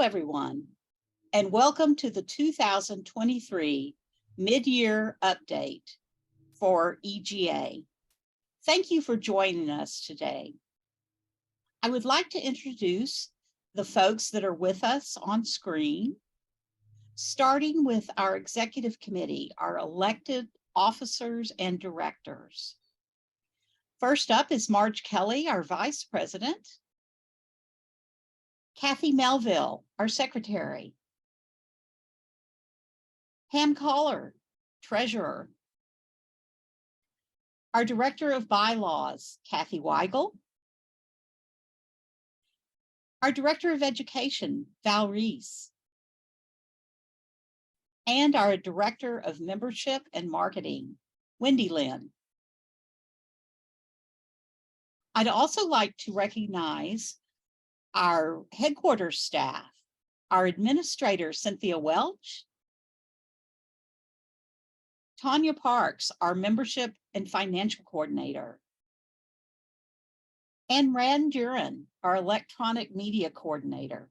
everyone, and welcome to the 2023 Mid-Year Update for EGA. Thank you for joining us today. I would like to introduce the folks that are with us on screen, starting with our executive committee, our elected officers and directors. First up is Marge Kelly, our vice president. Kathy Melville, our secretary. Coller, treasurer. Our director of bylaws, Weigl. Our director of education, Valerie. And our director of membership and marketing, Wendy, Lynn. I'd also like to recognize our headquarters staff, our administrator, Cynthia Welch, Tanya Parks, our membership and financial coordinator, and Rand Duran, our electronic media coordinator.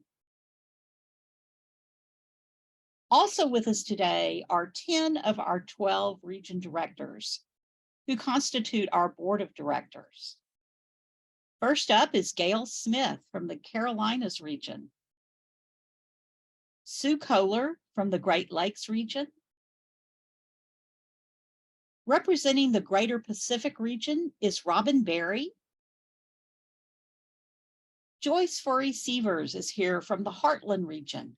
Also with us today are 10 of our 12 region directors who constitute our board of directors. First up is Gail Smith from the Carolinas region, Sue Coller from the Great Lakes region, representing the Greater Pacific region is Robin Berry. Joyce Furry-Sievers is here from the Heartland region.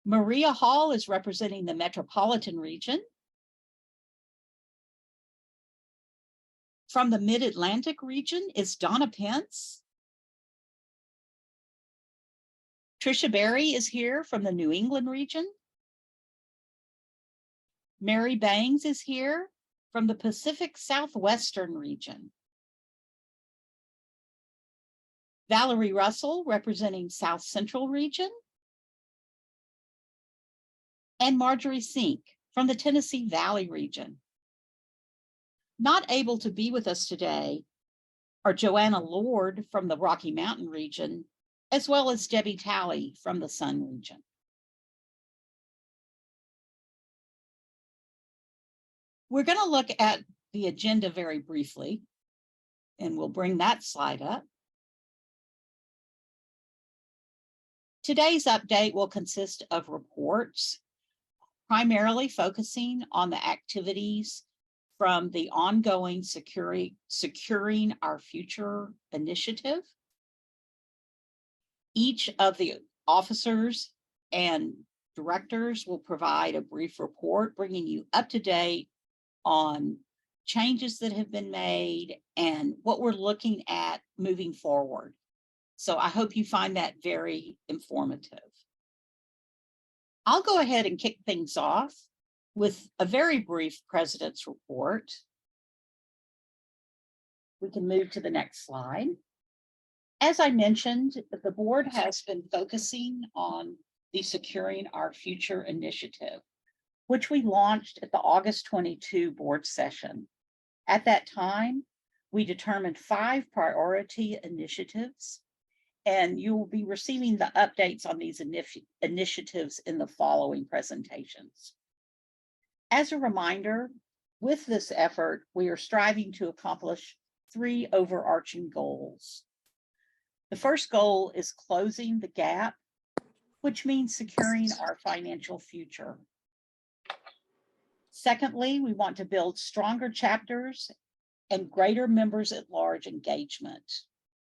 Maria Hall is representing the Metropolitan region. From the Mid-Atlantic region is Donna Pence. Tricia Berry is here from the New England region. Mary Bangs is here from the Pacific Southwestern region. Valerie Russell representing South Central region. And Marjorie Sink from the Tennessee Valley region. Not able to be with us today are Joanna Lord from the Rocky Mountain region, as well as Debbie Talley from the Sun region. We're going to look at the agenda very briefly, and we'll bring that slide up. Today's update will consist of reports, primarily focusing on the activities from the ongoing Securing Our Future initiative. Each of the officers and directors will provide a brief report, bringing you up to date on changes that have been made and what we're looking at moving forward. So I hope you find that very informative. I'll go ahead and kick things off with a very brief president's report. We can move to the next slide. As I mentioned, the board has been focusing on the Securing Our Future initiative, which we launched at the August 22 board session. At that time, we determined 5 priority initiatives, and you will be receiving the updates on these initiatives in the following presentations. As a reminder, with this effort, we are striving to accomplish 3 overarching goals. The first goal is closing the gap, which means securing our financial future. Secondly, we want to build stronger chapters and greater members at large engagement.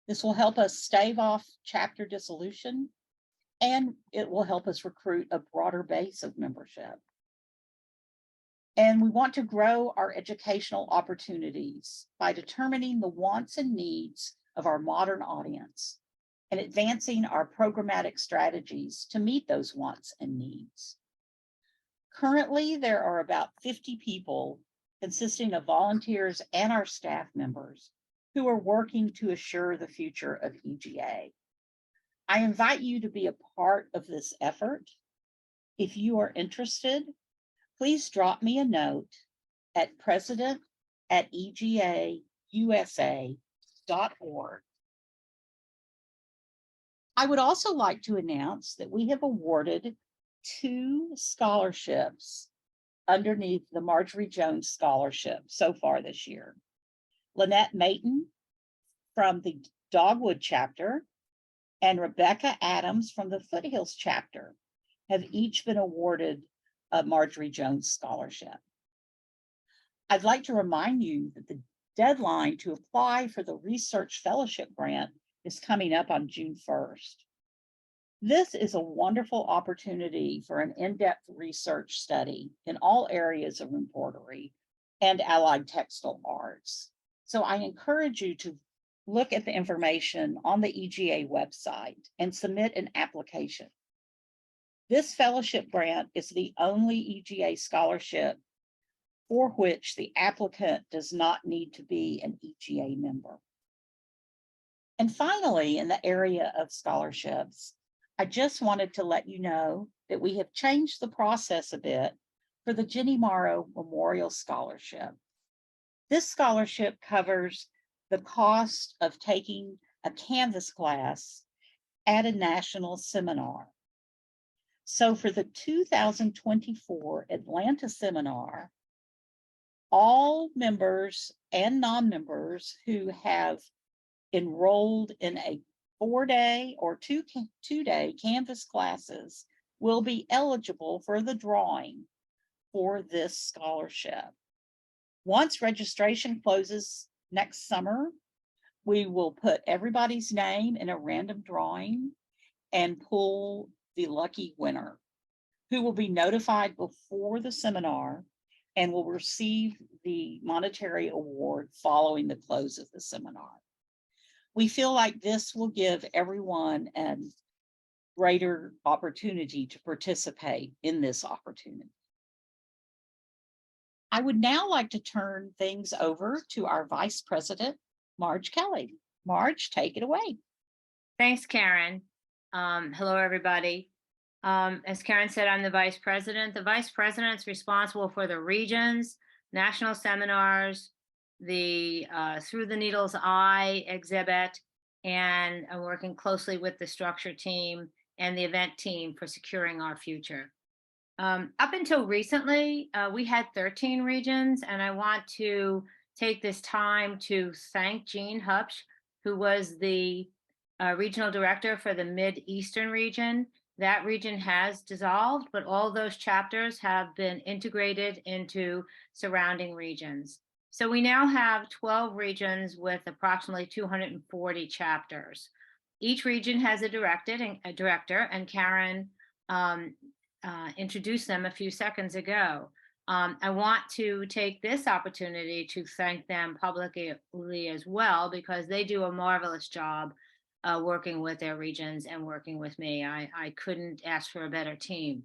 This will help us stave off chapter dissolution, and it will help us recruit a broader base of membership. And we want to grow our educational opportunities by determining the wants and needs of our modern audience and advancing our programmatic strategies to meet those wants and needs. Currently, there are about 50 people consisting of volunteers and our staff members who are working to assure the future of EGA. I invite you to be a part of this effort. If you are interested, please drop me a note at president@egausa.org. I would also like to announce that we have awarded 2 scholarships underneath the Marjorie Jones Scholarship so far this year. Lynette Mayton from the Dogwood chapter and Rebecca Adams from the Foothills chapter have each been awarded a Marjorie Jones Scholarship. I'd like to remind you that the deadline to apply for the Research Fellowship Grant is coming up on June 1st. This is a wonderful opportunity for an in-depth research study in all areas of embroidery and allied textile arts. So I encourage you to look at the information on the EGA website and submit an application. This fellowship grant is the only EGA scholarship for which the applicant does not need to be an EGA member. And finally, in the area of scholarships, I just wanted to let you know that we have changed the process a bit for the Jenny Morrow Memorial Scholarship. This scholarship covers the cost of taking a Canvas class at a national seminar. So for the 2024 Atlanta seminar, all members and non-members who have enrolled in a 4-day or two-day Canvas classes will be eligible for the drawing for this scholarship. Once registration closes next summer, we will put everybody's name in a random drawing and pull the lucky winner, who will be notified before the seminar and will receive the monetary award following the close of the seminar. We feel like this will give everyone a greater opportunity to participate in this opportunity. I would now like to turn things over to our Vice President, Marge Kelly. Marge, take it away. Thanks, Karen. Hello, everybody. As Karen said, I'm the Vice President. The Vice President's responsible for the regions, national seminars, the Through the Needle's Eye exhibit, and I'm working closely with the structure team and the event team for securing our future. Up until recently, we had 13 regions, and I want to take this time to thank Jean Hupsch, who was the regional director for the Mid-Eastern region. That region has dissolved, but all those chapters have been integrated into surrounding regions. So we now have 12 regions with approximately 240 chapters. Each region has a director, and Karen introduced them a few seconds ago. I want to take this opportunity to thank them publicly as well, because they do a marvelous job working with their regions and working with me. I couldn't ask for a better team.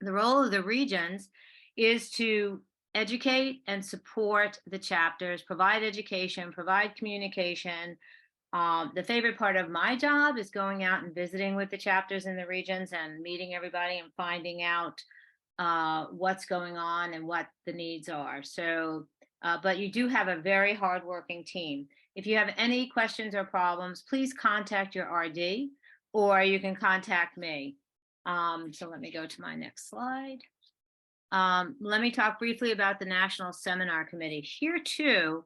The role of the regions is to educate and support the chapters, provide education, provide communication. The favorite part of my job is going out and visiting with the chapters in the regions and meeting everybody and finding out what's going on and what the needs are. So, but you do have a very hardworking team. If you have any questions or problems, please contact your RD, or you can contact me. So let me go to my next slide. Let me talk briefly about the National Seminar Committee. Here too,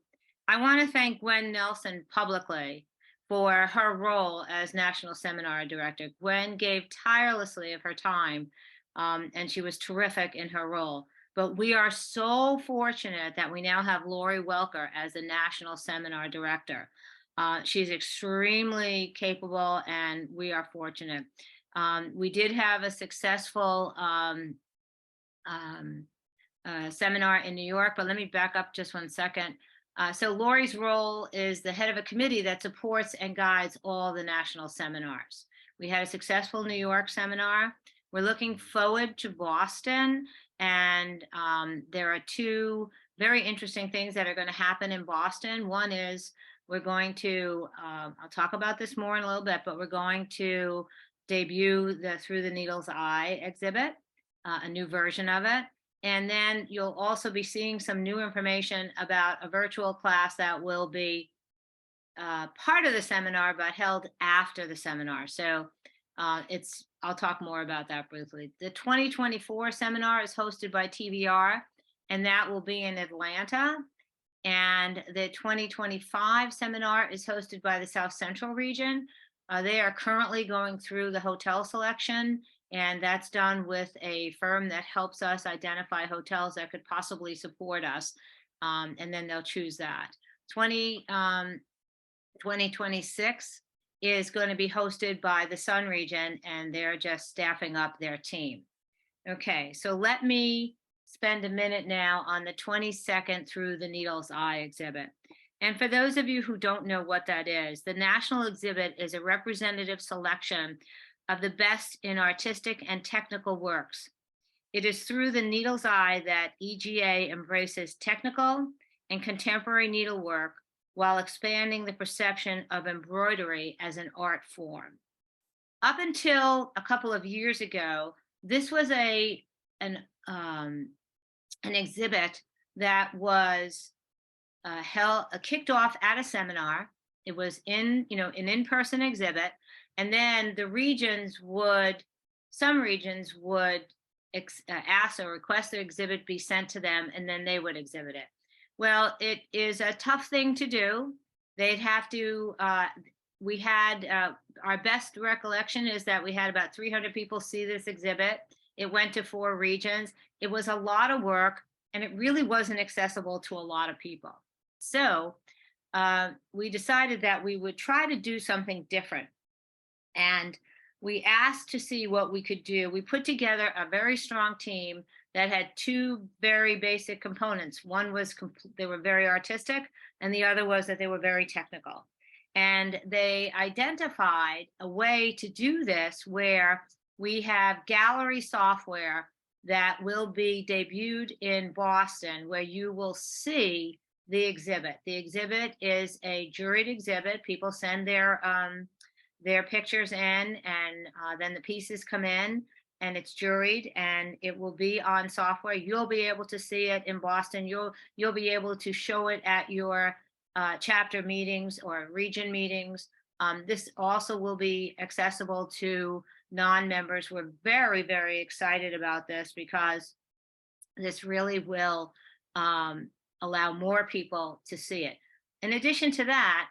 I want to thank Gwen Nelson publicly for her role as National Seminar Director. Gwen gave tirelessly of her time, and she was terrific in her role. But we are so fortunate that we now have Lori Welker as the National Seminar Director. She's extremely capable, and we are fortunate. We did have a successful seminar in New York, but let me back up just one second. So Lori's role is the head of a committee that supports and guides all the national seminars. We had a successful New York seminar. We're looking forward to Boston, and there are two very interesting things that are going to happen in Boston. One is we're going to, I'll talk about this more in a little bit, but we're going to debut the Through the Needle's Eye exhibit, a new version of it. And then you'll also be seeing some new information about a virtual class that will be part of the seminar, but held after the seminar. So I'll talk more about that briefly. The 2024 seminar is hosted by TVR, and that will be in Atlanta. And the 2025 seminar is hosted by the South Central region. They are currently going through the hotel selection, and that's done with a firm that helps us identify hotels that could possibly support us. And then they'll choose that. 2026 is going to be hosted by the Sun region, and they're just staffing up their team. Okay, so let me spend a minute now on the 22nd through the Needle's Eye exhibit. And for those of you who don't know what that is, the national exhibit is a representative selection of the best in artistic and technical works. It is through the Needle's Eye that EGA embraces technical and contemporary needlework while expanding the perception of embroidery as an art form. Up until a couple of years ago, this was an exhibit that was kicked off at a seminar. It was an in-person exhibit, and then some regions would ask or request the exhibit be sent to them, and then they would exhibit it. Well, it is a tough thing to do. They'd have to, we had, our best recollection is that we had about 300 people see this exhibit. It went to 4 regions. It was a lot of work, and it really wasn't accessible to a lot of people. So we decided that we would try to do something different. And we asked to see what we could do. We put together a very strong team that had 2 very basic components. One was they were very artistic, and the other was that they were very technical. And they identified a way to do this where we have gallery software that will be debuted in Boston, where you will see the exhibit. The exhibit is a juried exhibit. People send their pictures in, and then the pieces come in, and it's juried, and it will be on software. You'll be able to see it in Boston. You'll be able to show it at your chapter meetings or region meetings. This also will be accessible to non-members. We're very, very excited about this because this really will allow more people to see it. In addition to that,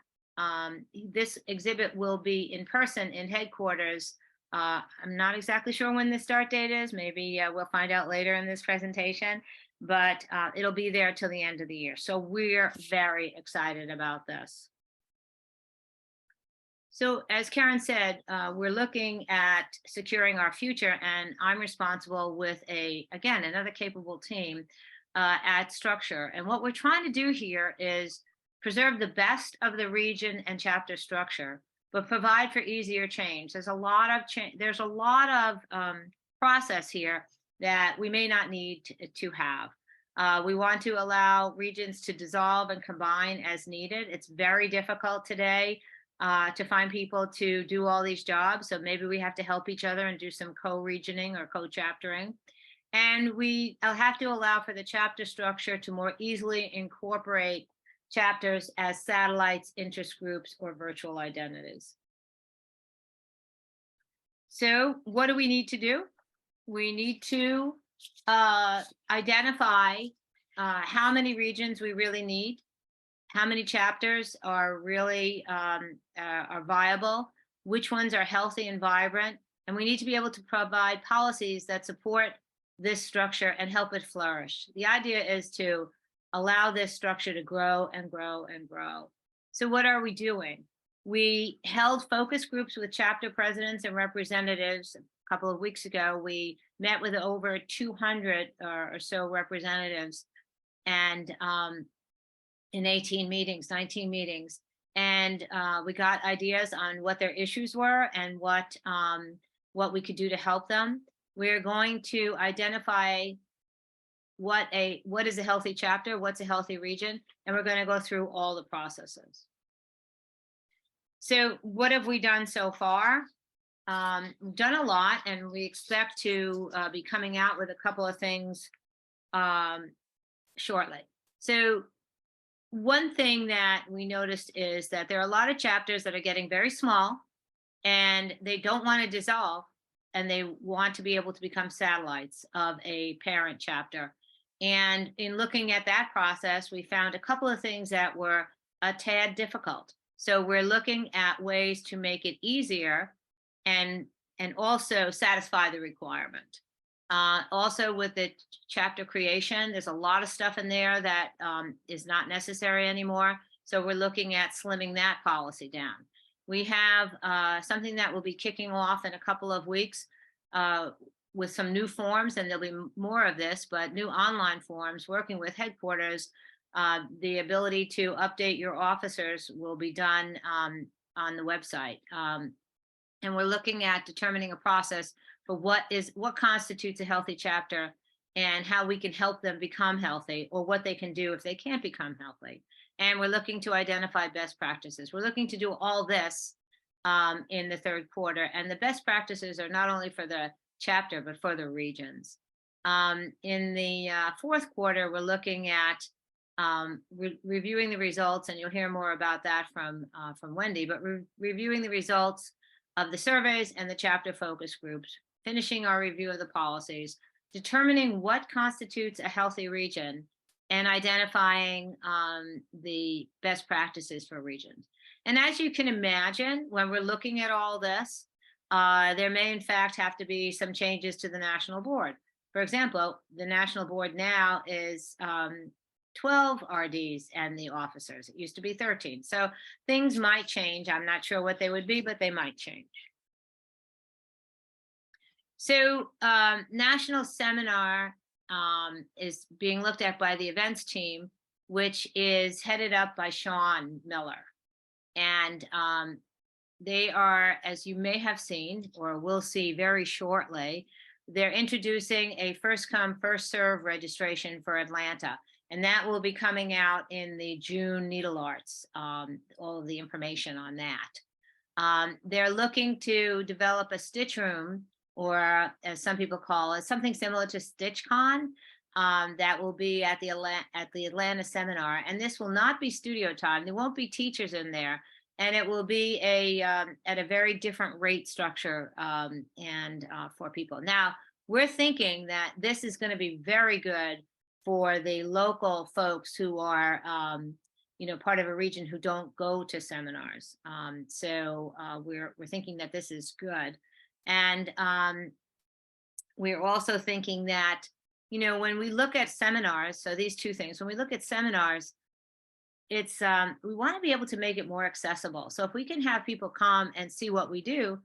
this exhibit will be in person in headquarters. I'm not exactly sure when the start date is. Maybe we'll find out later in this presentation, but it'll be there till the end of the year. So we're very excited about this. So as Karen said, we're looking at securing our future, and I'm responsible with another capable team at Structure. And what we're trying to do here is preserve the best of the region and chapter structure, but provide for easier change. There's a lot of process here that we may not need to have. We want to allow regions to dissolve and combine as needed. It's very difficult today to find people to do all these jobs. So maybe we have to help each other and do some co-regioning or co-chaptering. And we have to allow for the chapter structure to more easily incorporate chapters as satellites, interest groups, or virtual identities. So what do we need to do? We need to identify how many regions we really need, how many chapters are really are viable, which ones are healthy and vibrant, and we need to be able to provide policies that support this structure and help it flourish. The idea is to allow this structure to grow and grow and grow. So what are we doing? We held focus groups with chapter presidents and representatives. A couple of weeks ago, we met with over 200 or so representatives, and in 19 meetings, and we got ideas on what their issues were and what we could do to help them. We're going to identify what is a healthy chapter, what's a healthy region, and we're going to go through all the processes. So what have we done so far? We've done a lot, and we expect to be coming out with a couple of things shortly. So one thing that we noticed is that there are a lot of chapters that are getting very small and they don't want to dissolve and they want to be able to become satellites of a parent chapter. And in looking at that process, we found a couple of things that were a tad difficult. So we're looking at ways to make it easier and also satisfy the requirement. Also with the chapter creation, there's a lot of stuff in there that is not necessary anymore. So we're looking at slimming that policy down. We have something that will be kicking off in a couple of weeks with some new forms, and there'll be more of this, but new online forms working with headquarters. The ability to update your officers will be done on the website. And we're looking at determining a process for what constitutes a healthy chapter and how we can help them become healthy, or what they can do if they can't become healthy. And we're looking to identify best practices. We're looking to do all this in the third quarter. And the best practices are not only for the chapter, but for the regions. In the fourth quarter, we're looking at reviewing the results, and you'll hear more about that from Wendy, but reviewing the results of the surveys and the chapter focus groups, finishing our review of the policies, determining what constitutes a healthy region, and identifying the best practices for regions. And as you can imagine, when we're looking at all this, there may in fact have to be some changes to the national board. For example, the national board now is 12 RDs and the officers. It used to be 13. So things might change. I'm not sure what they would be, but they might change. So national seminar is being looked at by the events team, which is headed up by Sean Miller. And they are, as you may have seen or will see very shortly, they're introducing a first come, first serve registration for Atlanta. And that will be coming out in the June Needle Arts, all of the information on that. They're looking to develop a stitch room, or as some people call it, something similar to StitchCon, that will be at the Atlanta seminar. And this will not be studio time. There won't be teachers in there. And it will be at a very different rate structure and for people. Now, we're thinking that this is going to be very good for the local folks who are, part of a region who don't go to seminars. So we're thinking that this is good. And we're also thinking that, when we look at seminars, so these two things, when we look at seminars, it's we want to be able to make it more accessible. So if we can have people come and see what we do,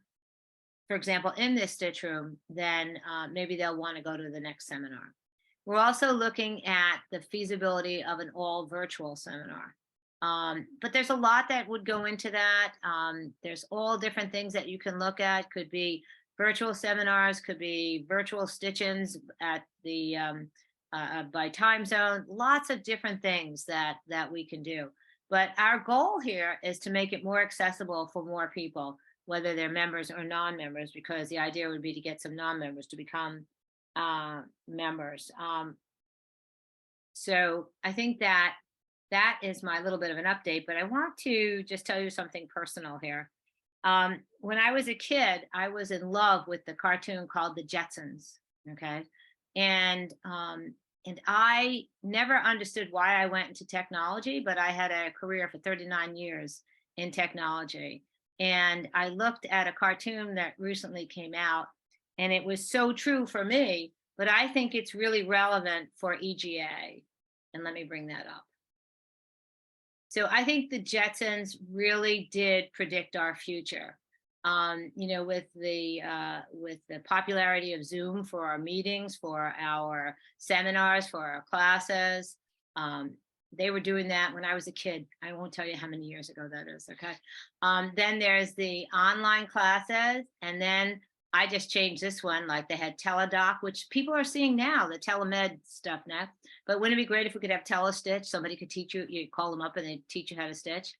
for example, in this stitch room, then maybe they'll want to go to the next seminar. We're also looking at the feasibility of an all virtual seminar. But there's a lot that would go into that. There's all different things that you can look at. Could be virtual seminars, could be virtual stitch-ins at the by time zone, lots of different things that we can do. But our goal here is to make it more accessible for more people, whether they're members or non-members, because the idea would be to get some non-members to become members. So I think that is my little bit of an update, but I want to just tell you something personal here. When I was a kid, I was in love with the cartoon called The Jetsons. Okay. And I never understood why I went into technology, but I had a career for 39 years in technology. And I looked at a cartoon that recently came out, and it was so true for me, but I think it's really relevant for EGA. And let me bring that up. So I think the Jetsons really did predict our future. With the popularity of Zoom for our meetings, for our seminars, for our classes, they were doing that when I was a kid. I won't tell you how many years ago that is, okay? Then there's the online classes, and then I just changed this one, like they had teledoc, which people are seeing now, the telemed stuff now. But wouldn't it be great if we could have telestitch? Somebody could teach you, you call them up and they teach you how to stitch.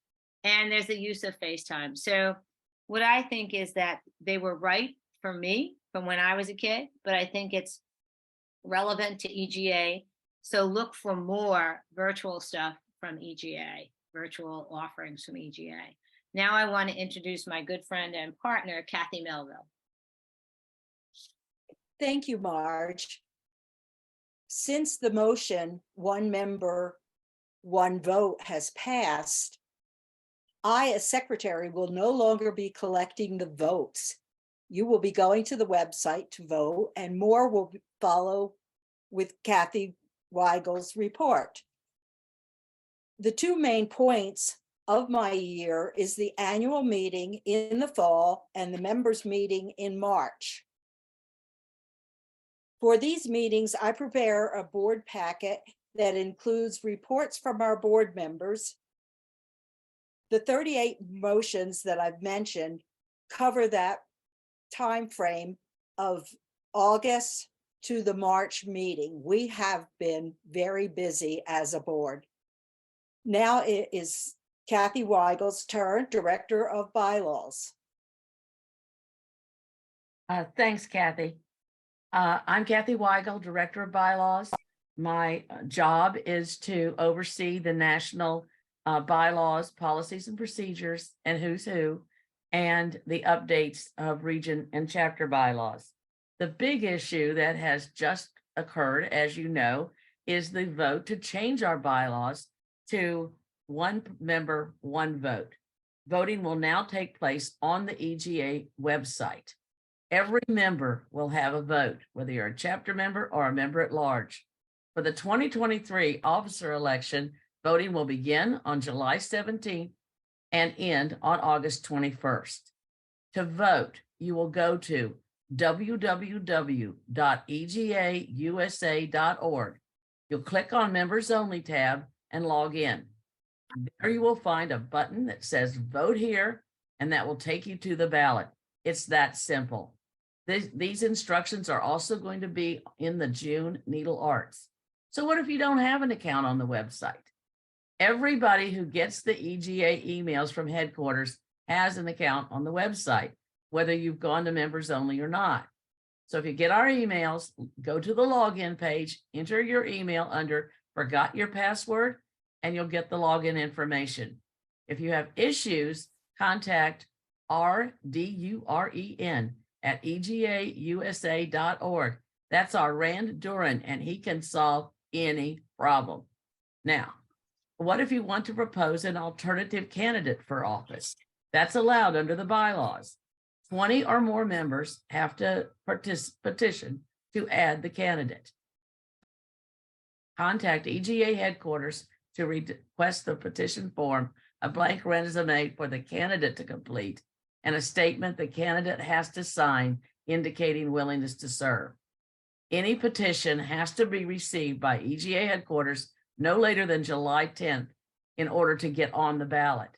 And there's the use of FaceTime. So what I think is that they were right for me from when I was a kid, but I think it's relevant to EGA. So look for more virtual stuff from EGA, virtual offerings from EGA. Now I want to introduce my good friend and partner, Kathy Melville. Thank you, Marge. Since the motion, one member, one vote has passed, I, as secretary, will no longer be collecting the votes. You will be going to the website to vote, and more will follow with Kathy Weigl's report. The two main points of my year is the annual meeting in the fall and the members' meeting in March. For these meetings, I prepare a board packet that includes reports from our board members. The 38 motions that I've mentioned cover that time frame of August to the March meeting. We have been very busy as a board. Now it is Kathy Weigl's turn, Director of Bylaws. Thanks, Kathy. I'm Kathy Weigl, Director of Bylaws. My job is to oversee the national bylaws, policies and procedures, and who's who, and the updates of region and chapter bylaws. The big issue that has just occurred, as you know, is the vote to change our bylaws to one member, one vote. Voting will now take place on the EGA website. Every member will have a vote, whether you're a chapter member or a member at large. For the 2023 officer election, voting will begin on July 17th and end on August 21st. To vote, you will go to www.egausa.org. You'll click on Members Only tab and log in. There you will find a button that says Vote Here, and that will take you to the ballot. It's that simple. These instructions are also going to be in the June Needle Arts. So what if you don't have an account on the website? Everybody who gets the EGA emails from headquarters has an account on the website, whether you've gone to members only or not. So if you get our emails, go to the login page, enter your email under Forgot Your Password, and you'll get the login information. If you have issues, contact RDUREN at egausa.org. That's our Rand Duran, and he can solve any problem. Now, what if you want to propose an alternative candidate for office? That's allowed under the bylaws. 20 or more members have to petition to add the candidate. Contact EGA headquarters to request the petition form, a blank resume for the candidate to complete, and a statement the candidate has to sign indicating willingness to serve. Any petition has to be received by EGA headquarters no later than July 10th in order to get on the ballot.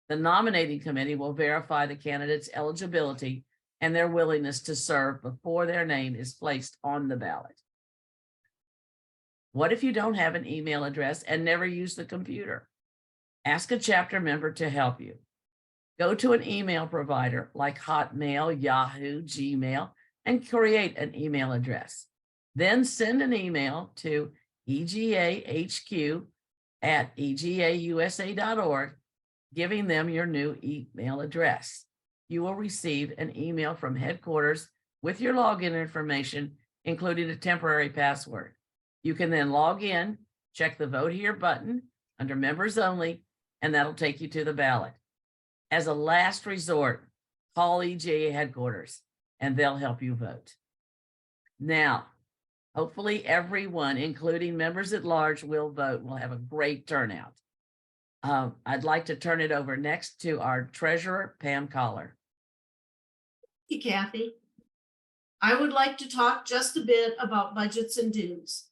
The nominating committee will verify the candidate's eligibility and their willingness to serve before their name is placed on the ballot. What if you don't have an email address and never use the computer? Ask a chapter member to help you. Go to an email provider like Hotmail, Yahoo, Gmail, and create an email address. Then send an email to egahq@egausa.org, giving them your new email address. You will receive an email from headquarters with your login information, including a temporary password. You can then log in, check the Vote Here button under Members Only, and that'll take you to the ballot. As a last resort, call EGA headquarters and they'll help you vote. Now, hopefully everyone, including members at large, will vote. We'll have a great turnout. I'd like to turn it over next to our treasurer, Pam Coller. Thank you, Kathy. I would like to talk just a bit about budgets and dues.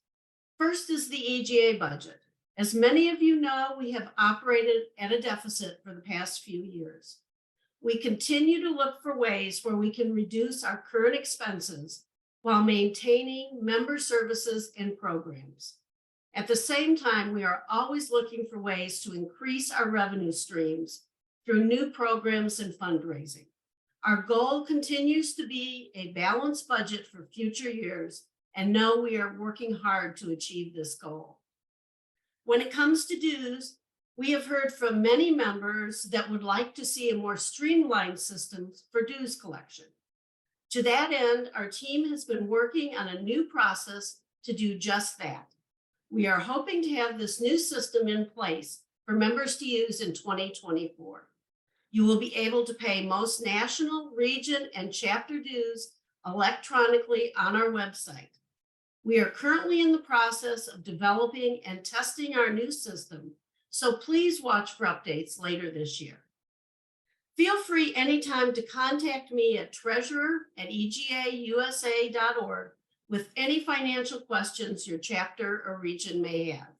First is the EGA budget. As many of you know, we have operated at a deficit for the past few years. We continue to look for ways where we can reduce our current expenses while maintaining member services and programs. At the same time, we are always looking for ways to increase our revenue streams through new programs and fundraising. Our goal continues to be a balanced budget for future years, and know we are working hard to achieve this goal. When it comes to dues, we have heard from many members that would like to see a more streamlined system for dues collection. To that end, our team has been working on a new process to do just that. We are hoping to have this new system in place for members to use in 2024. You will be able to pay most national, region, and chapter dues electronically on our website. We are currently in the process of developing and testing our new system, so please watch for updates later this year. Feel free anytime to contact me at treasurer@egausa.org with any financial questions your chapter or region may have.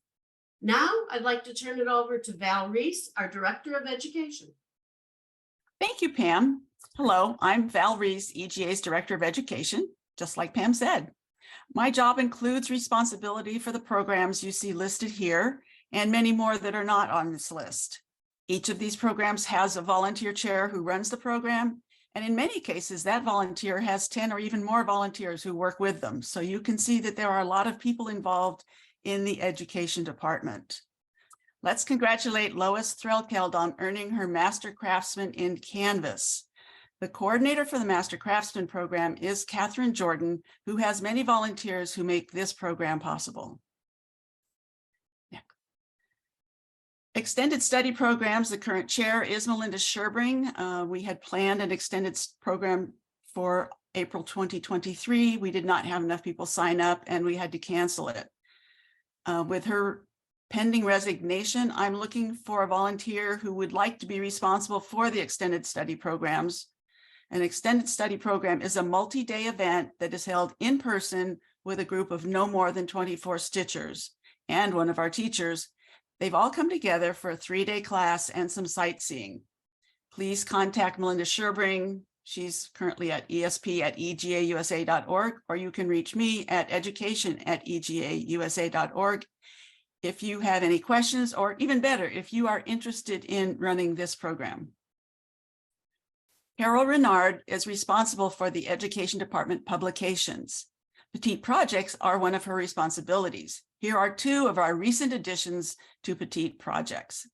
Now, I'd like to turn it over to Val Reece, our Director of Education. Thank you, Pam. Hello, I'm Val Reece, EGA's Director of Education, just like Pam said. My job includes responsibility for the programs you see listed here and many more that are not on this list. Each of these programs has a volunteer chair who runs the program, and in many cases, that volunteer has 10 or even more volunteers who work with them. So you can see that there are a lot of people involved in the education department. Let's congratulate Lois Threlkeld on earning her Master Craftsman in Canvas. The coordinator for the Master Craftsman program is Catherine Jordan, who has many volunteers who make this program possible. Yeah. Extended study programs, the current chair is Melinda Sherbring. We had planned an extended program for April 2023. We did not have enough people sign up and we had to cancel it. With her pending resignation, I'm looking for a volunteer who would like to be responsible for the extended study programs. An extended study program is a multi-day event that is held in person with a group of no more than 24 stitchers and one of our teachers. They've all come together for a 3-day class and some sightseeing. Please contact Melinda Sherbring. She's currently at esp@egausa.org, or you can reach me at education@egausa.org if you have any questions, or even better, if you are interested in running this program. Carol Renard is responsible for the Education Department publications. Petite projects are one of her responsibilities. Here are 2 of our recent additions to Petite projects.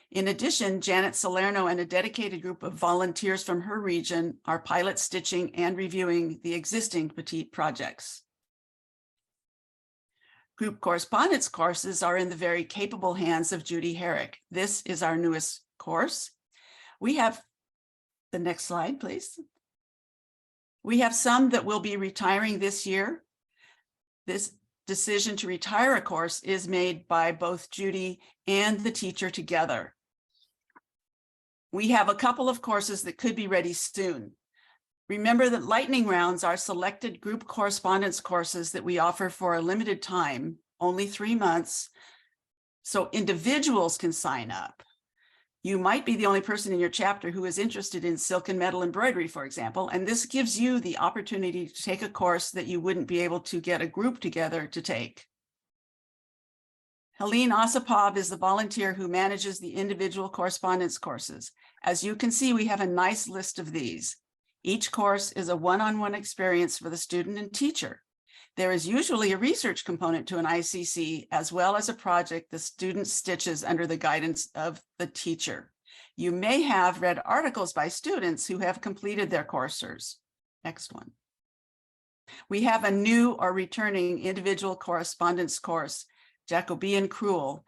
In addition, Janet Salerno and a dedicated group of volunteers from her region are pilot stitching and reviewing the existing Petite projects. Group correspondence courses are in the very capable hands of Judy Herrick. This is our newest course. We have the next slide, please. We have some that will be retiring this year. This decision to retire a course is made by both Judy and the teacher together. We have a couple of courses that could be ready soon. Remember that lightning rounds are selected group correspondence courses that we offer for a limited time, only 3 months, so individuals can sign up. You might be the only person in your chapter who is interested in silk and metal embroidery, for example, and this gives you the opportunity to take a course that you wouldn't be able to get a group together to take. Helene Osipov is the volunteer who manages the individual correspondence courses. As you can see, we have a nice list of these. Each course is a one-on-one experience for the student and teacher. There is usually a research component to an ICC, as well as a project the student stitches under the guidance of the teacher. You may have read articles by students who have completed their courses. Next one. We have a new or returning individual correspondence course, Jacobean Cruel.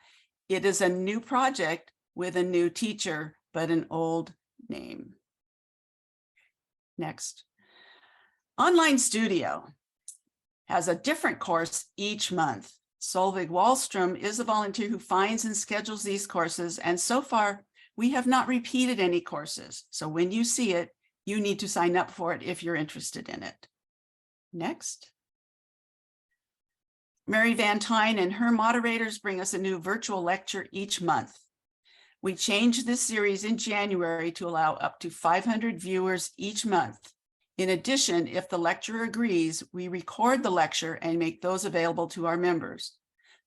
It is a new project with a new teacher, but an old name. Next. Online Studio has a different course each month. Solveig Wallstrom is a volunteer who finds and schedules these courses, and so far we have not repeated any courses. So when you see it, you need to sign up for it if you're interested in it. Next. Mary Van Tyne and her moderators bring us a new virtual lecture each month. We changed this series in January to allow up to 500 viewers each month. In addition, if the lecturer agrees, we record the lecture and make those available to our members.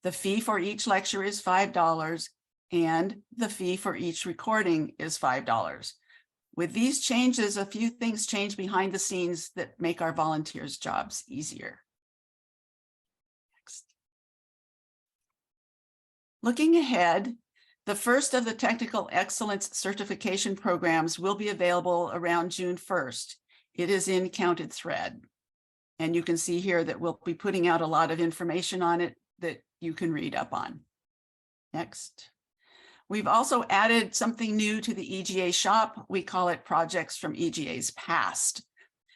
The fee for each lecture is $5, and the fee for each recording is $5. With these changes, a few things change behind the scenes that make our volunteers' jobs easier. Next. Looking ahead, the first of the technical excellence certification programs will be available around June 1st. It is in Counted Thread. And you can see here that we'll be putting out a lot of information on it that you can read up on. Next. We've also added something new to the EGA shop. We call it Projects from EGA's Past.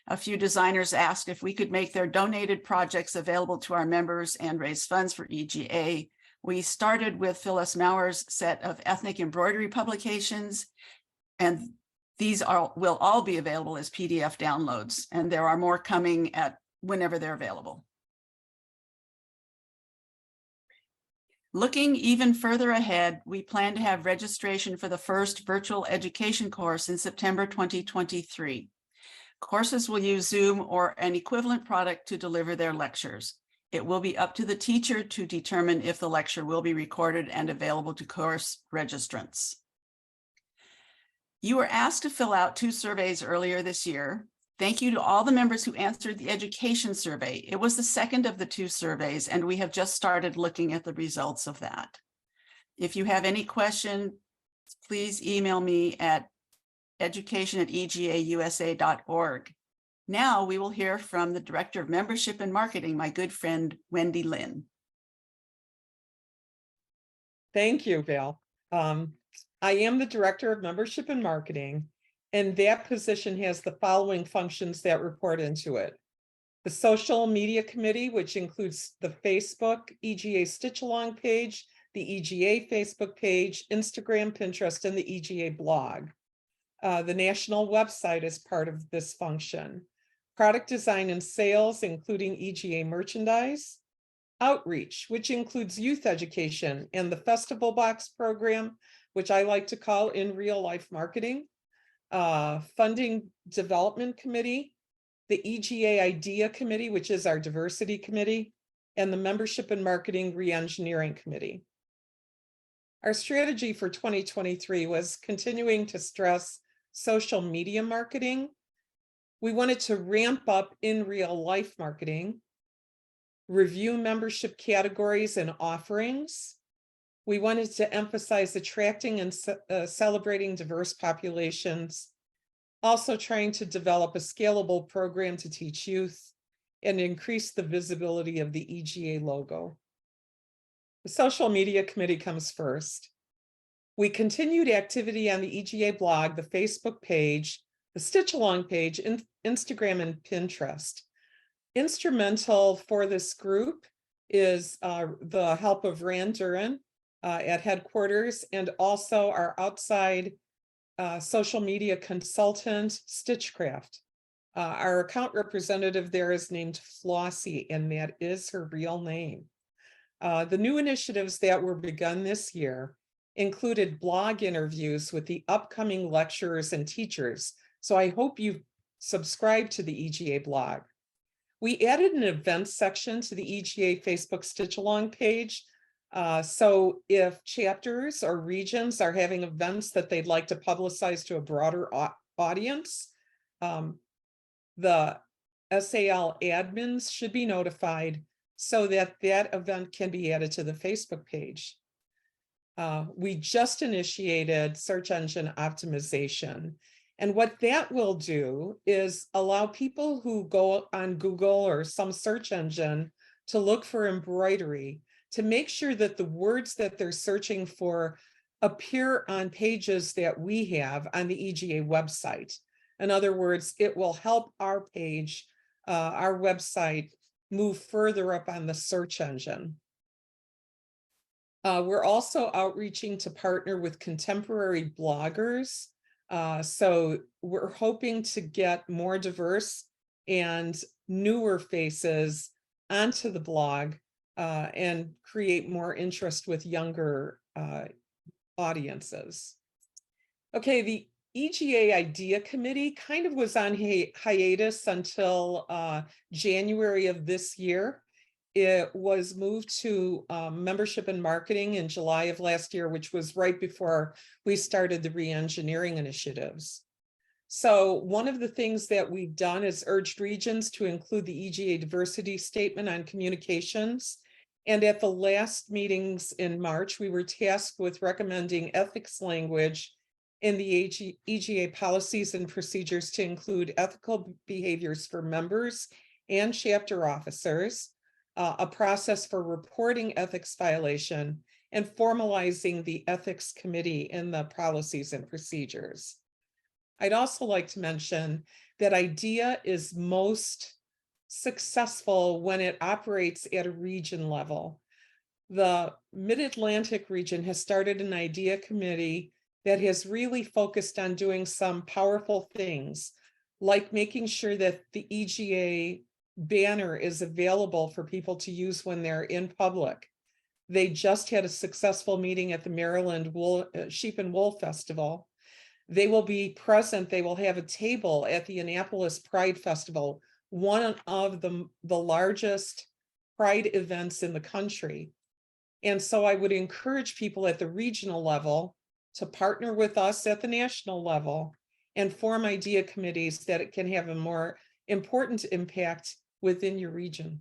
A few designers asked if we could make their donated projects available to our members and raise funds for EGA. We started with Phyllis Mauer's set of ethnic embroidery publications, and these will all be available as PDF downloads, and there are more coming at whenever they're available. Looking even further ahead, we plan to have registration for the first virtual education course in September 2023. Courses will use Zoom or an equivalent product to deliver their lectures. It will be up to the teacher to determine if the lecture will be recorded and available to course registrants. You were asked to fill out 2 surveys earlier this year. Thank you to all the members who answered the education survey. It was the second of the 2 surveys, and we have just started looking at the results of that. If you have any questions, please email me at education@egausa.org. Now we will hear from the Director of Membership and Marketing, my good friend, Wendy Lynn. Thank you, Val. I am the Director of Membership and Marketing, and that position has the following functions that report into it. The Social Media Committee, which includes the Facebook EGA Stitch Along page, the EGA Facebook page, Instagram, Pinterest, and the EGA blog. The national website is part of this function. Product design and sales, including EGA merchandise. Outreach, which includes youth education and the Festival Box program, which I like to call in real life marketing. Funding Development Committee, the EGA Idea Committee, which is our diversity committee, and the Membership and Marketing Reengineering Committee. Our strategy for 2023 was continuing to stress social media marketing. We wanted to ramp up in real life marketing, review membership categories and offerings. We wanted to emphasize attracting and celebrating diverse populations, also trying to develop a scalable program to teach youth and increase the visibility of the EGA logo. The Social Media Committee comes first. We continued activity on the EGA blog, the Facebook page, the Stitch Along page, Instagram, and Pinterest. Instrumental for this group is the help of Rand Duran at headquarters, and also our outside social media consultant, Stitchcraft. Our account representative there is named Flossie, and that is her real name. The new initiatives that were begun this year included blog interviews with the upcoming lecturers and teachers. So I hope you subscribe to the EGA blog. We added an events section to the EGA Facebook Stitch Along page. So if chapters or regions are having events that they'd like to publicize to a broader audience, the SAL admins should be notified so that that event can be added to the Facebook page. We just initiated search engine optimization. And what that will do is allow people who go on Google or some search engine to look for embroidery to make sure that the words that they're searching for appear on pages that we have on the EGA website. In other words, it will help our page, our website, move further up on the search engine. We're also outreaching to partner with contemporary bloggers. So we're hoping to get more diverse and newer faces onto the blog and create more interest with younger audiences. Okay, the EGA Idea Committee kind of was on hiatus until January of this year. It was moved to Membership and Marketing in July of last year, which was right before we started the reengineering initiatives. So one of the things that we've done is urged regions to include the EGA diversity statement on communications And at the last meetings in March, we were tasked with recommending ethics language in the EGA policies and procedures to include ethical behaviors for members and chapter officers, a process for reporting ethics violation, and formalizing the ethics committee in the policies and procedures. I'd also like to mention that IDEA is most successful when it operates at a region level. The Mid-Atlantic region has started an IDEA committee that has really focused on doing some powerful things, like making sure that the EGA banner is available for people to use when they're in public. They just had a successful meeting at the Maryland Sheep and Wool Festival. They will be present. They will have a table at the Annapolis Pride Festival, one of the largest pride events in the country. And so I would encourage people at the regional level to partner with us at the national level and form IDEA committees that it can have a more important impact within your region.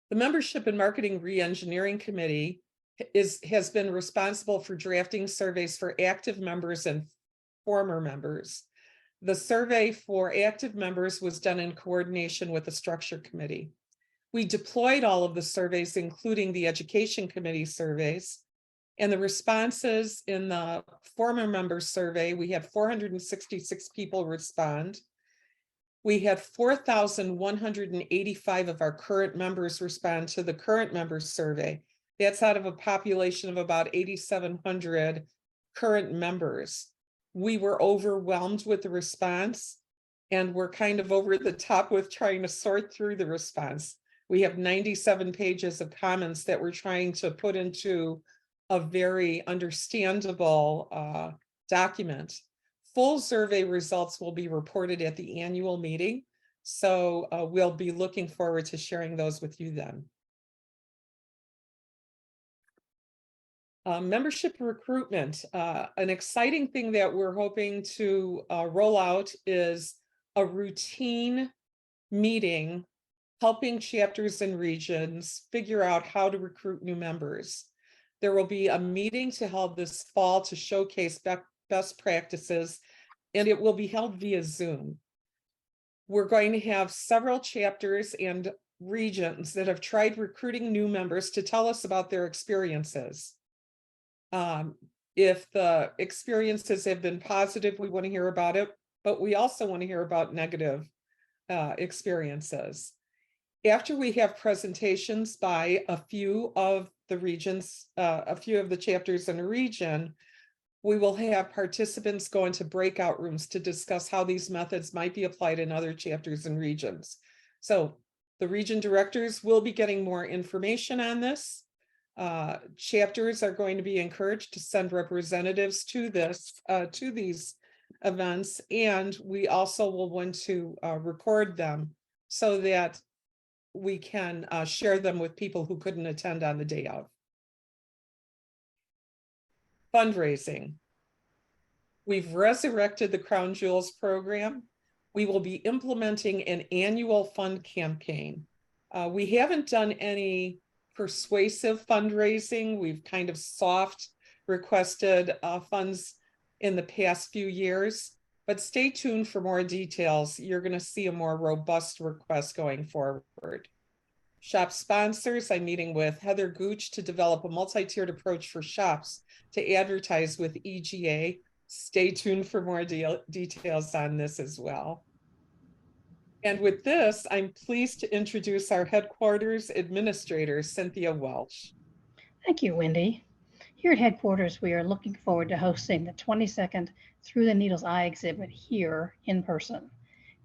The Membership and Marketing Reengineering Committee has been responsible for drafting surveys for active members and former members. The survey for active members was done in coordination with the Structure Committee. We deployed all of the surveys, including the Education Committee surveys, and the responses in the former members survey, we had 466 people respond. We had 4,185 of our current members respond to the current members survey. That's out of a population of about 8,700 current members. We were overwhelmed with the response, and we're kind of over the top with trying to sort through the response. We have 97 pages of comments that we're trying to put into a very understandable document. Full survey results will be reported at the annual meeting, so we'll be looking forward to sharing those with you then. Membership recruitment. An exciting thing that we're hoping to roll out is a routine meeting helping chapters and regions figure out how to recruit new members. There will be a meeting to held this fall to showcase best practices, and it will be held via Zoom. We're going to have several chapters and regions that have tried recruiting new members to tell us about their experiences. If the experiences have been positive, we want to hear about it, but we also want to hear about negative experiences. After we have presentations by a few of the regions, a few of the chapters in a region, we will have participants go into breakout rooms to discuss how these methods might be applied in other chapters and regions. So the region directors will be getting more information on this. Chapters are going to be encouraged to send representatives to these events, and we also will want to record them so that we can share them with people who couldn't attend on the day of. Fundraising. We've resurrected the Crown Jewels program. We will be implementing an annual fund campaign. We haven't done any persuasive fundraising. We've kind of soft requested funds in the past few years, but stay tuned for more details. You're going to see a more robust request going forward. Shop sponsors, I'm meeting with Heather Gooch to develop a multi-tiered approach for shops to advertise with EGA. Stay tuned for more details on this as well. And with this, I'm pleased to introduce our headquarters administrator, Cynthia Welch. Thank you, Wendy. Here at headquarters, we are looking forward to hosting the 22nd Through the Needle's Eye exhibit here in person.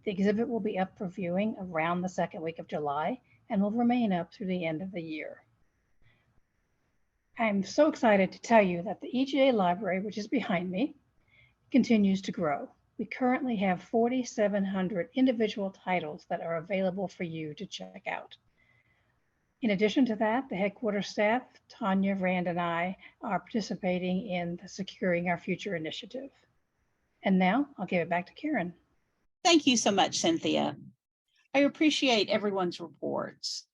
The exhibit will be up for viewing around the second week of July and will remain up through the end of the year. I'm so excited to tell you that the EGA library, which is behind me, continues to grow. We currently have 4,700 individual titles that are available for you to check out. In addition to that, the headquarters staff, Tanya, Rand, and I are participating in the Securing Our Future initiative. And now I'll give it back to Karen. Thank you so much, Cynthia. I appreciate everyone's reports.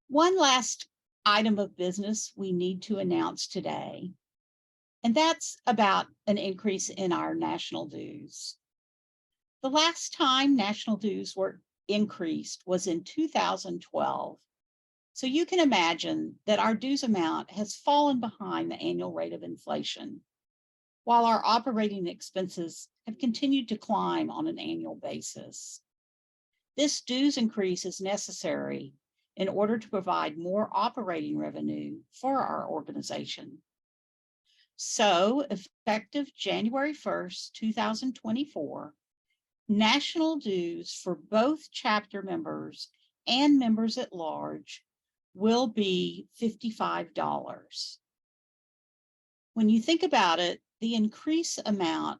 One last item of business we need to announce today, and that's about an increase in our national dues. The last time national dues were increased was in 2012. So you can imagine that our dues amount has fallen behind the annual rate of inflation, while our operating expenses have continued to climb on an annual basis. This dues increase is necessary in order to provide more operating revenue for our organization. So effective January 1st, 2024, national dues for both chapter members and members at large will be $55. When you think about it, the increase amount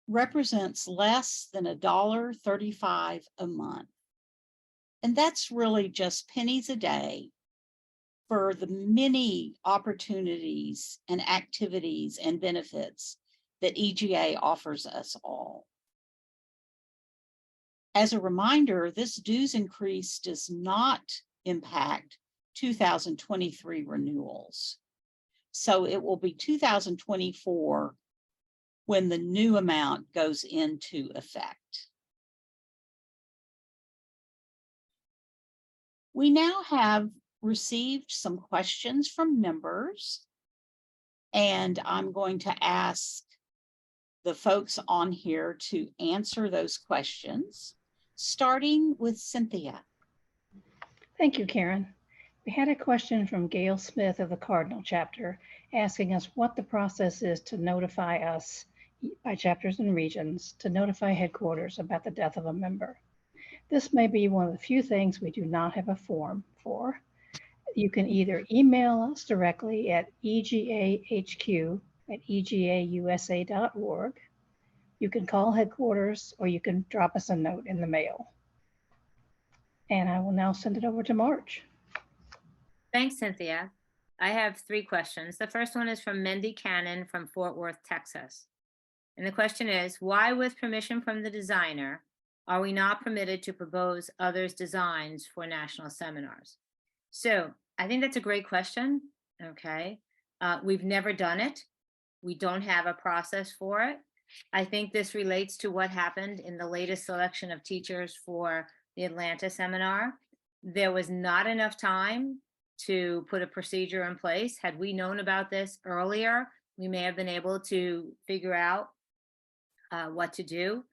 represents less than $1.35 a month. And that's really just pennies a day for the many opportunities and activities and benefits that EGA offers us all. As a reminder, this dues increase does not impact 2023 renewals. So it will be 2024 when the new amount goes into effect. We now have received some questions from members, and I'm going to ask the folks on here to answer those questions, starting with Cynthia. Thank you, Karen. We had a question from Gail Smith of the Cardinal chapter asking us what the process is to notify us by chapters and regions to notify headquarters about the death of a member. This may be one of the few things we do not have a form for. You can either email us directly at egahq@egausa.org. You can call headquarters, or you can drop us a note in the mail. And I will now send it over to Marge. Thanks, Cynthia. I have 3 questions. The first one is from Mendy Cannon from Fort Worth, Texas. And the question is, why, with permission from the designer, are we not permitted to propose others' designs for national seminars? So I think that's a great question. Okay. We've never done it. We don't have a process for it. I think this relates to what happened in the latest selection of teachers for the Atlanta seminar. There was not enough time to put a procedure in place. Had we known about this earlier, we may have been able to figure out what to do.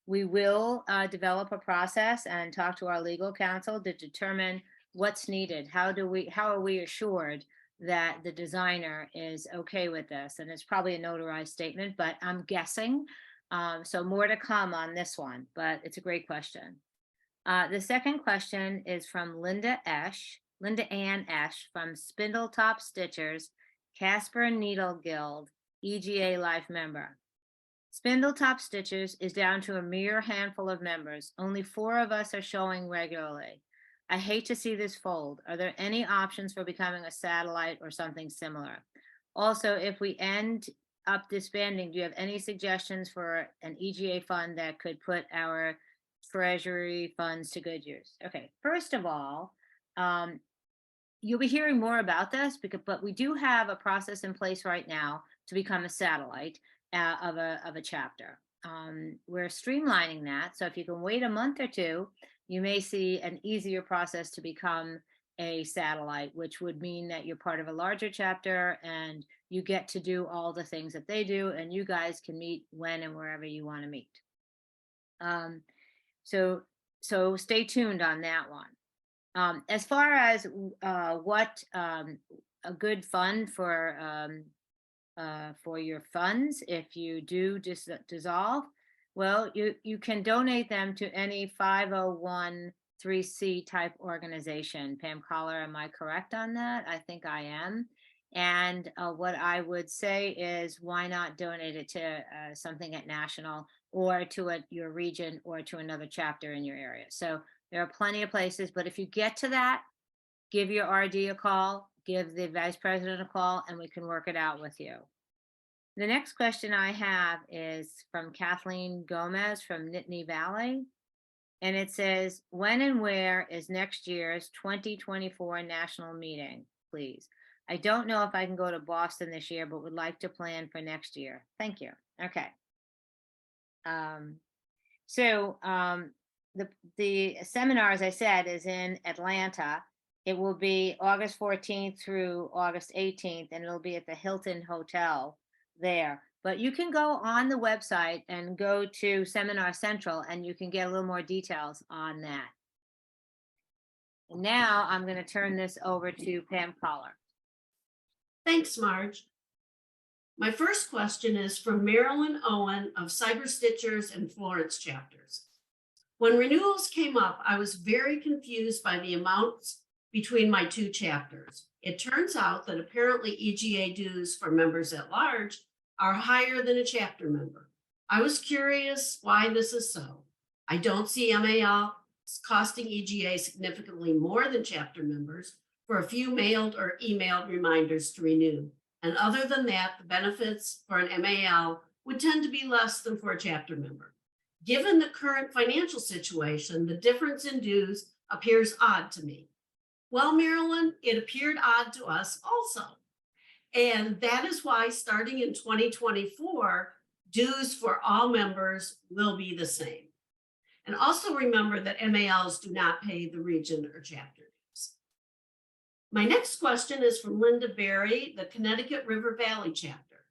We will develop a process and talk to our legal counsel to determine what's needed. How are we assured that the designer is okay with this? And it's probably a notarized statement, but I'm guessing. So more to come on this one, but it's a great question. The second question is from Linda Ann Esch from Spindletop Stitchers, Casper Needle Guild, EGA Life member. Spindletop Stitchers is down to a mere handful of members. Only 4 of us are showing regularly. I hate to see this fold. Are there any options for becoming a satellite or something similar? Also, if we end up disbanding, do you have any suggestions for an EGA fund that could put our treasury funds to good use? Okay, first of all, you'll be hearing more about this, but we do have a process in place right now to become a satellite of a chapter. We're streamlining that. So if you can wait a month or 2, you may see an easier process to become a satellite, which would mean that you're part of a larger chapter and you get to do all the things that they do, and you guys can meet when and wherever you want to meet. So stay tuned on that one. As far as what a good fund for your funds, if you do dissolve, well, you can donate them to any 501(c) type organization. Pam Coller, am I correct on that? I think I am. And what I would say is, why not donate it to something at national, or to your region, or to another chapter in your area? So there are plenty of places, but if you get to that, give your RD a call, give the vice president a call, and we can work it out with you. The next question I have is from Kathleen Gomez from Nittany Valley. And it says, when and where is next year's 2024 national meeting, please? I don't know if I can go to Boston this year, but would like to plan for next year. Thank you. Okay. The seminar, as I said, is in Atlanta. It will be August 14th through August 18th, and it'll be at the Hilton Hotel there. But you can go on the website and go to Seminar Central, and you can get a little more details on that. And now I'm going to turn this over to Pam Coller. Thanks, Marge. My first question is from Marilyn Owen of Cyber Stitchers and Florence chapters. When renewals came up, I was very confused by the amounts between my two chapters. It turns out that apparently EGA dues for members at large are higher than a chapter member. I was curious why this is so. I don't see MAL costing EGA significantly more than chapter members for a few mailed or emailed reminders to renew. And other than that, the benefits for an MAL would tend to be less than for a chapter member. Given the current financial situation, the difference in dues appears odd to me. Well, Marilyn, it appeared odd to us also. And that is why starting in 2024, dues for all members will be the same. And also remember that MALs do not pay the region or chapter dues. My next question is from Linda Berry, the Connecticut River Valley chapter.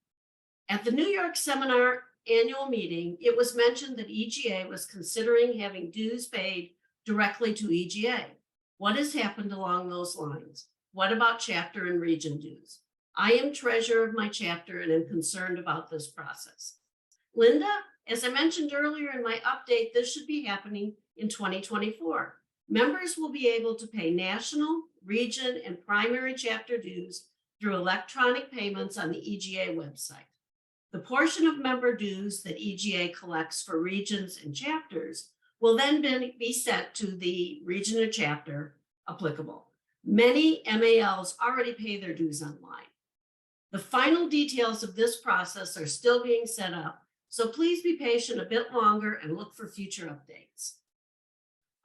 At the New York Seminar annual meeting, it was mentioned that EGA was considering having dues paid directly to EGA. What has happened along those lines? What about chapter and region dues? I am treasurer of my chapter and am concerned about this process. Linda, as I mentioned earlier in my update, this should be happening in 2024. Members will be able to pay national, region, and primary chapter dues through electronic payments on the EGA website. The portion of member dues that EGA collects for regions and chapters will then be sent to the region or chapter applicable. Many MALs already pay their dues online. The final details of this process are still being set up, so please be patient a bit longer and look for future updates.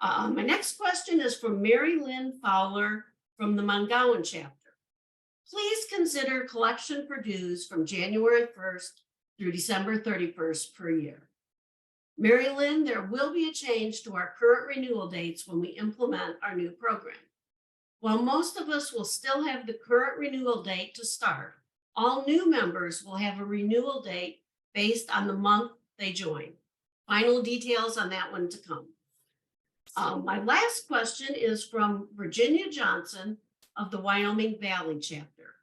My next question is from Mary Lynn Fowler from the Mongowan chapter. Please consider collection for dues from January 1st through December 31st per year. Mary Lynn, there will be a change to our current renewal dates when we implement our new program. While most of us will still have the current renewal date to start, all new members will have a renewal date based on the month they join. Final details on that one to come. My last question is from Virginia Johnson of the Wyoming Valley chapter.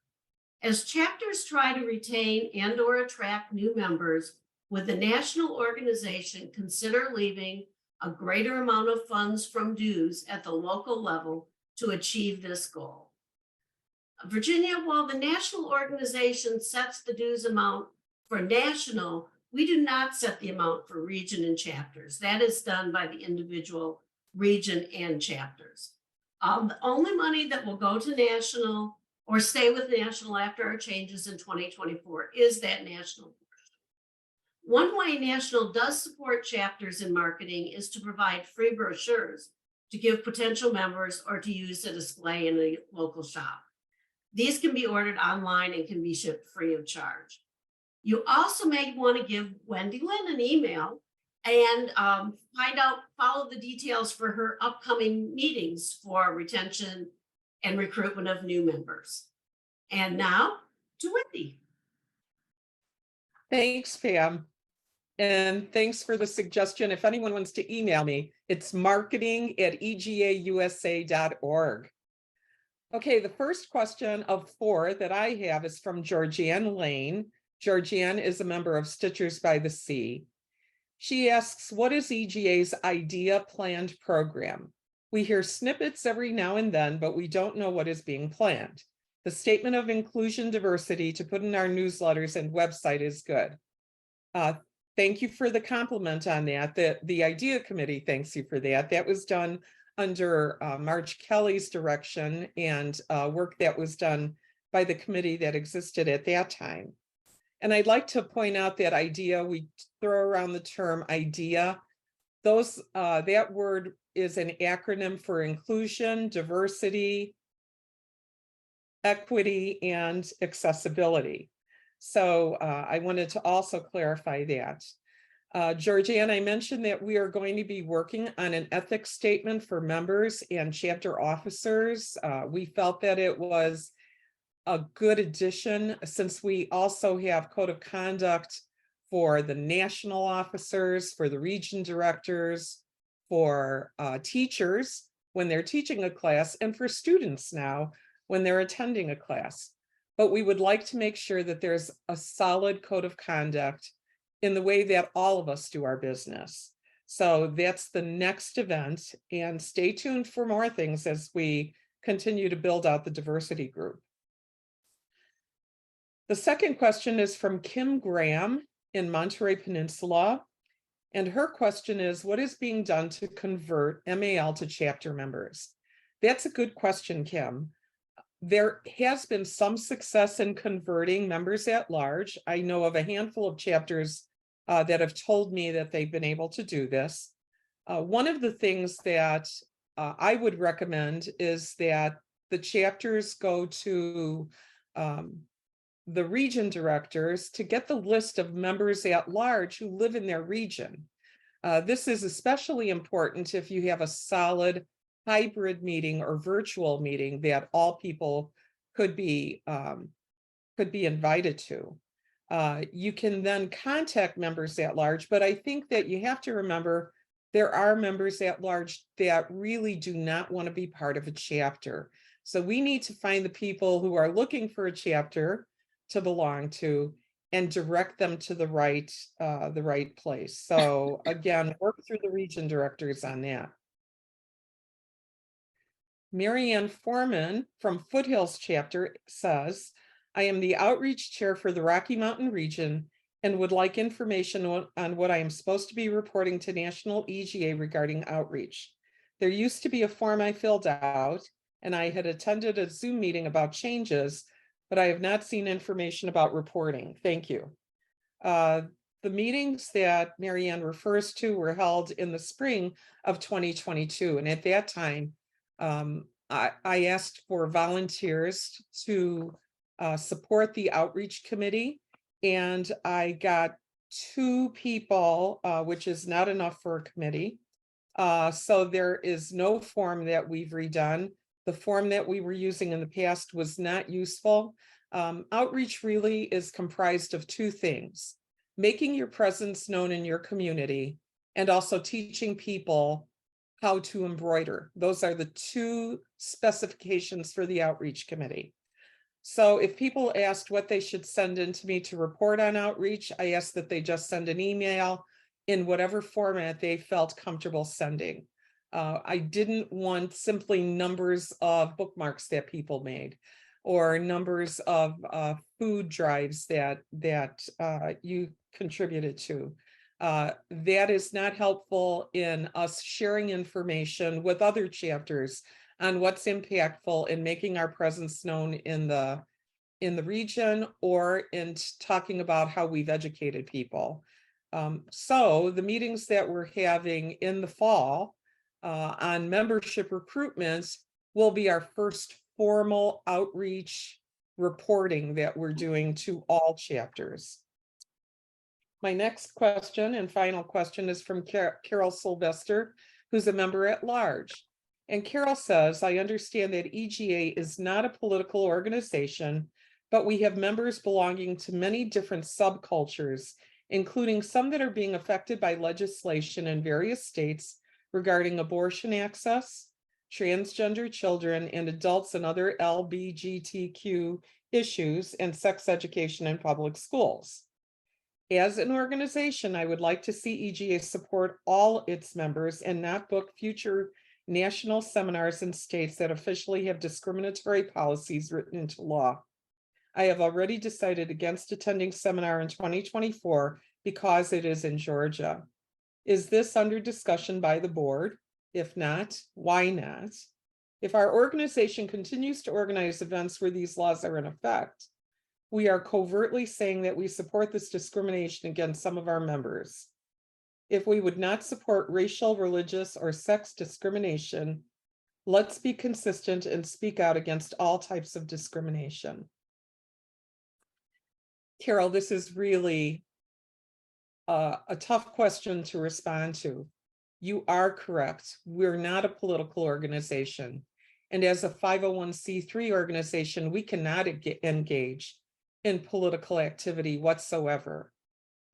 As chapters try to retain and or attract new members, would the national organization consider leaving a greater amount of funds from dues at the local level to achieve this goal? Virginia, while the national organization sets the dues amount for national, we do not set the amount for region and chapters. That is done by the individual region and chapters. The only money that will go to national or stay with national after our changes in 2024 is that national portion. One way national does support chapters in marketing is to provide free brochures to give potential members or to use a display in a local shop. These can be ordered online and can be shipped free of charge. You also may want to give Wendy Lynn an email and follow the details for her upcoming meetings for retention and recruitment of new members. And now to Wendy. Thanks, Pam. And thanks for the suggestion. If anyone wants to email me, it's marketing@egausa.org. Okay, the first question of 4 that I have is from Georgianne Lane. Georgianne is a member of Stitchers by the Sea. She asks, what is EGA's IDEA planned program? We hear snippets every now and then, but we don't know what is being planned. The statement of inclusion diversity to put in our newsletters and website is good. Thank you for the compliment on that. The IDEA committee thanks you for that. That was done under Marge Kelly's direction and work that was done by the committee that existed at that time. And I'd like to point out that IDEA, we throw around the term IDEA. that word is an acronym for inclusion, diversity, equity, and accessibility. So I wanted to also clarify that. Georgianne, I mentioned that we are going to be working on an ethics statement for members and chapter officers. We felt that it was a good addition since we also have code of conduct for the national officers, for the region directors, for teachers when they're teaching a class, and for students now when they're attending a class. But we would like to make sure that there's a solid code of conduct in the way that all of us do our business. So that's the next event, and stay tuned for more things as we continue to build out the diversity group. The second question is from Kim Graham in Monterey Peninsula. And her question is, what is being done to convert MAL to chapter members? That's a good question, Kim. There has been some success in converting members at large. I know of a handful of chapters that have told me that they've been able to do this. One of the things that I would recommend is that the chapters go to the region directors to get the list of members at large who live in their region. This is especially important if you have a solid hybrid meeting or virtual meeting that all people could be invited to. You can then contact members at large, but I think that you have to remember there are members at large that really do not want to be part of a chapter. So we need to find the people who are looking for a chapter to belong to and direct them to the right place. So again, work through the region directors on that. Marianne Foreman from Foothills chapter says, I am the outreach chair for the Rocky Mountain region and would like information on what I am supposed to be reporting to National EGA regarding outreach. There used to be a form I filled out, and I had attended a Zoom meeting about changes, but I have not seen information about reporting. Thank you. The meetings that Marianne refers to were held in the spring of 2022. And at that time, I asked for volunteers to support the outreach committee. And I got 2 people, which is not enough for a committee. So there is no form that we've redone. The form that we were using in the past was not useful. Outreach really is comprised of 2 things: making your presence known in your community and also teaching people how to embroider. Those are the 2 specifications for the outreach committee. So if people asked what they should send in to me to report on outreach, I asked that they just send an email in whatever format they felt comfortable sending. I didn't want simply numbers of bookmarks that people made or numbers of food drives that you contributed to. That is not helpful in us sharing information with other chapters on what's impactful in making our presence known in the region or in talking about how we've educated people. So the meetings that we're having in the fall on membership recruitments will be our first formal outreach reporting that we're doing to all chapters. My next question and final question is from Carol Sylvester, who's a member at large. And Carol says, I understand that EGA is not a political organization, but we have members belonging to many different subcultures, including some that are being affected by legislation in various states regarding abortion access, transgender children, and adults and other LGBTQ issues, and sex education in public schools. As an organization, I would like to see EGA support all its members and not book future national seminars in states that officially have discriminatory policies written into law. I have already decided against attending seminar in 2024 because it is in Georgia. Is this under discussion by the board? If not, why not? If our organization continues to organize events where these laws are in effect, we are covertly saying that we support this discrimination against some of our members. if we would not support racial, religious, or sex discrimination, let's be consistent and speak out against all types of discrimination. Carol, this is really a tough question to respond to. You are correct. We're not a political organization. And as a 501c3 organization, we cannot engage in political activity whatsoever.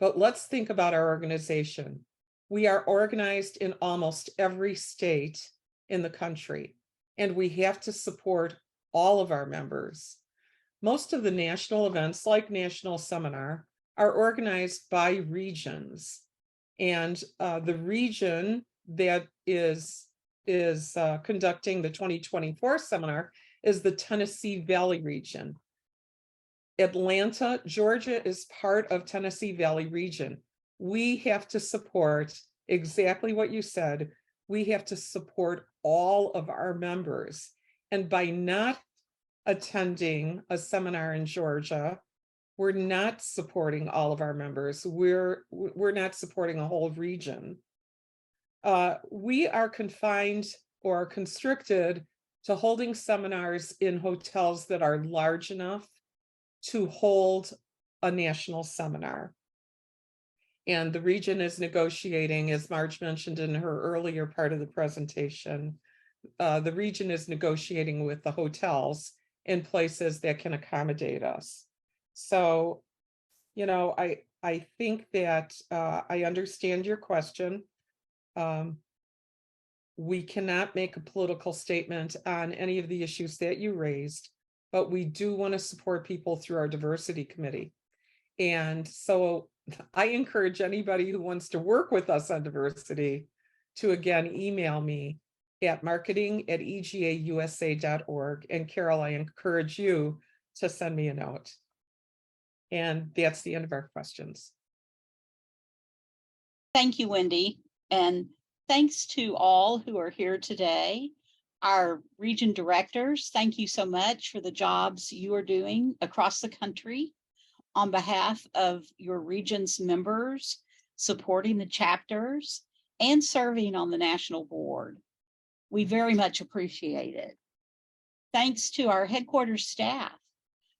But let's think about our organization. We are organized in almost every state in the country, and we have to support all of our members. Most of the national events, like National Seminar, are organized by regions. And the region that is conducting the 2024 seminar is the Tennessee Valley region. Atlanta, Georgia is part of Tennessee Valley region. We have to support exactly what you said. We have to support all of our members. And by not attending a seminar in Georgia, we're not supporting all of our members. We're not supporting a whole region. We are confined or constricted to holding seminars in hotels that are large enough to hold a national seminar. And the region is negotiating, as Marge mentioned in her earlier part of the presentation, the region is negotiating with the hotels in places that can accommodate us. So, you know, I think that I understand your question. We cannot make a political statement on any of the issues that you raised, but we do want to support people through our diversity committee. And so I encourage anybody who wants to work with us on diversity to, again, email me at marketing@egausa.org. And Carol, I encourage you to send me a note. And that's the end of our questions. Thank you, Wendy. And thanks to all who are here today. Our region directors, thank you so much for the jobs you are doing across the country on behalf of your region's members, supporting the chapters and serving on the national board. We very much appreciate it. Thanks to our headquarters staff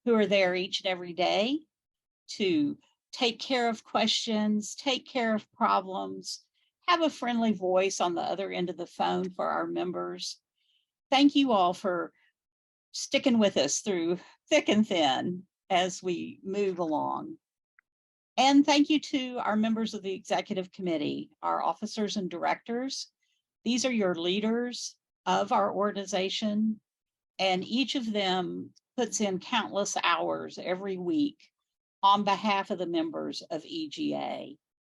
who are there each and every day to take care of questions, take care of problems, have a friendly voice on the other end of the phone for our members. Thank you all for sticking with us through thick and thin as we move along. And thank you to our members of the executive committee, our officers and directors. These are your leaders of our organization, and each of them puts in countless hours every week on behalf of the members of EGA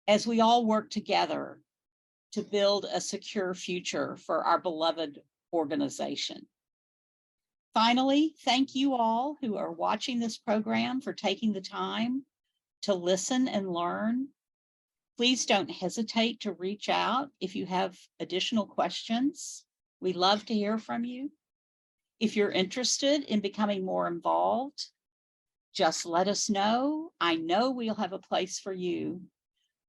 as we all work together to build a secure future for our beloved organization. Finally, thank you all who are watching this program for taking the time to listen and learn. Please don't hesitate to reach out if you have additional questions. We love to hear from you. If you're interested in becoming more involved, just let us know. I know we'll have a place for you,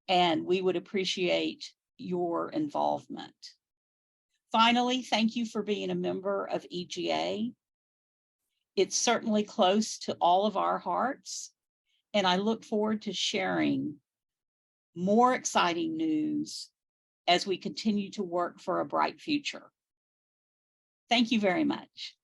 and we would appreciate your involvement. Finally, thank you for being a member of EGA. It's certainly close to all of our hearts, and I look forward to sharing more exciting news as we continue to work for a bright future. Thank you very much.